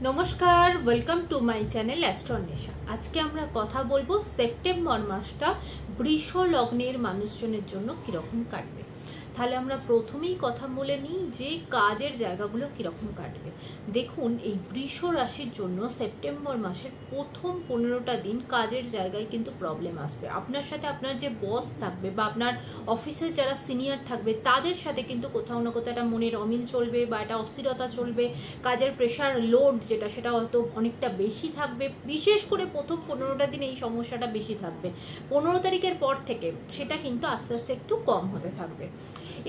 নমস্কার, welcome to my channel অ্যাস্ট্রোনেশা। আজকে আমরা কথা বলবো সেপ্টেম্বর মাসটা বৃষ লগ্নের মানুষজনের জন্য কিরকম কাটবে। তাহলে আমরা প্রথমেই কথা বলে নিই যে কাজের জায়গাগুলো কিরকম কাটবে। দেখুন, এই বৃষ রাশির জন্য সেপ্টেম্বর মাসের প্রথম 15টা দিন কাজের জায়গায় কিন্তু প্রবলেম আসবে। আপনার সাথে আপনার যে বস থাকবে বা আপনার অফিসের যারা সিনিয়র থাকবে তাদের সাথে কিন্তু কোথাও না কোথাও একটা মনের অমিল চলবে বা একটা অস্থিরতা চলবে। কাজের প্রেশার লোড সেটা হয়তো অনেকটা বেশি থাকবে। বিশেষ করে প্রথম 15টা দিন এই সমস্যাটা বেশি থাকবে। 15 তারিখের পর থেকে সেটা কিন্তু আস্তে আস্তে একটু কম হতে থাকবে।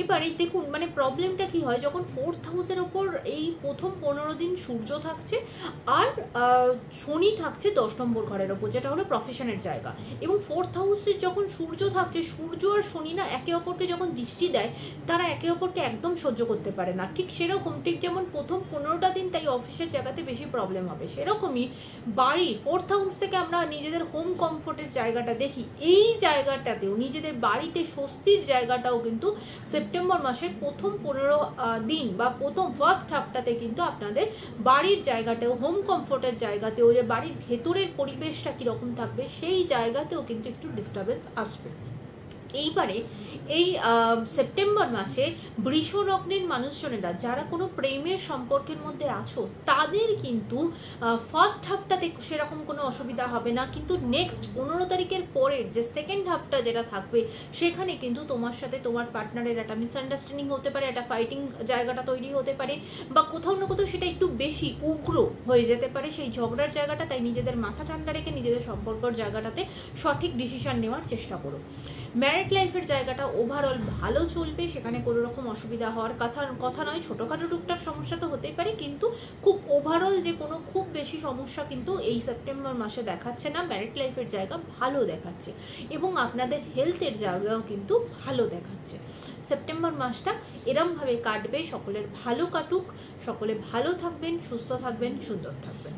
এবারে দেখুন, প্রবলেমটা কি হয়, যখন 4th হাউসের ওপর এই প্রথম 15 দিন সূর্য থাকছে আর শনি থাকছে 10 নম্বর ঘরের ওপর, যেটা হলো প্রফেশনের জায়গা। এবং 4th হাউসে যখন সূর্য থাকছে, সূর্য আর শনি না একে অপরকে যখন দৃষ্টি দেয় তারা একে অপরকে একদম সহ্য করতে পারে না। ঠিক সেরকম, ঠিক যেমন প্রথম 15টা দিন তাই অফিসের জায়গাতে বেশি প্রবলেম হবে, সেরকমই বাড়ি 4th হাউস থেকে আমরা নিজেদের হোম কমফোর্টের জায়গাটা দেখি। এই জায়গাটাতেও নিজেদের বাড়িতে স্বস্তির জায়গাটাও কিন্তু সেপ্টেম্বর মাসের প্রথম 15 দিন বা প্রথম ফার্স্ট হাফটাতে কিন্তু আপনাদের বাড়ির জায়গাতেও, হোম কমফোর্টের জায়গাতেও, যে বাড়ির ভেতরের পরিবেশটা কিরকম থাকবে সেই জায়গাতেও কিন্তু একটু ডিস্টারবেন্স আসবে। এইবারে এই সেপ্টেম্বর মাসে বৃষ লগ্নের মানুষজনেরা যারা কোনো প্রেমের সম্পর্কের মধ্যে আছো তাদের কিন্তু ফার্স্ট হাফটাতে সেরকম কোনো অসুবিধা হবে না, কিন্তু নেক্সট 15 তারিখের পরের যে সেকেন্ড হাফটা যেটা থাকবে সেখানে কিন্তু তোমার সাথে তোমার পার্টনারের একটা মিসআন্ডারস্ট্যান্ডিং হতে পারে, একটা ফাইটিং জায়গাটা তৈরি হতে পারে, বা কোথাও না কোথাও সেটা একটু বেশি উগ্র হয়ে যেতে পারে সেই ঝগড়ার জায়গাটা। তাই নিজেদের মাথা ঠান্ডা রেখে নিজেদের সম্পর্কের জায়গাটাতে সঠিক ডিসিশন নেওয়ার চেষ্টা করো। ম্যারিড লাইফের জায়গাটা ওভারঅল ভালো চলবে, সেখানে কোনো রকম অসুবিধা হওয়ার কথা নয়। ছোটোখাটো টুকটাক সমস্যা তো হতেই পারে, কিন্তু খুব ওভারঅল যে কোনো খুব বেশি সমস্যা কিন্তু এই সেপ্টেম্বর মাসে দেখাচ্ছে না। ম্যারিড লাইফের জায়গা ভালো দেখাচ্ছে এবং আপনাদের হেলথের জায়গাও কিন্তু ভালো দেখাচ্ছে। সেপ্টেম্বর মাসটা এরমভাবে কাটবে। সকলের ভালো কাটুক, সকলে ভালো থাকবেন, সুস্থ থাকবেন, সুন্দর থাকবেন।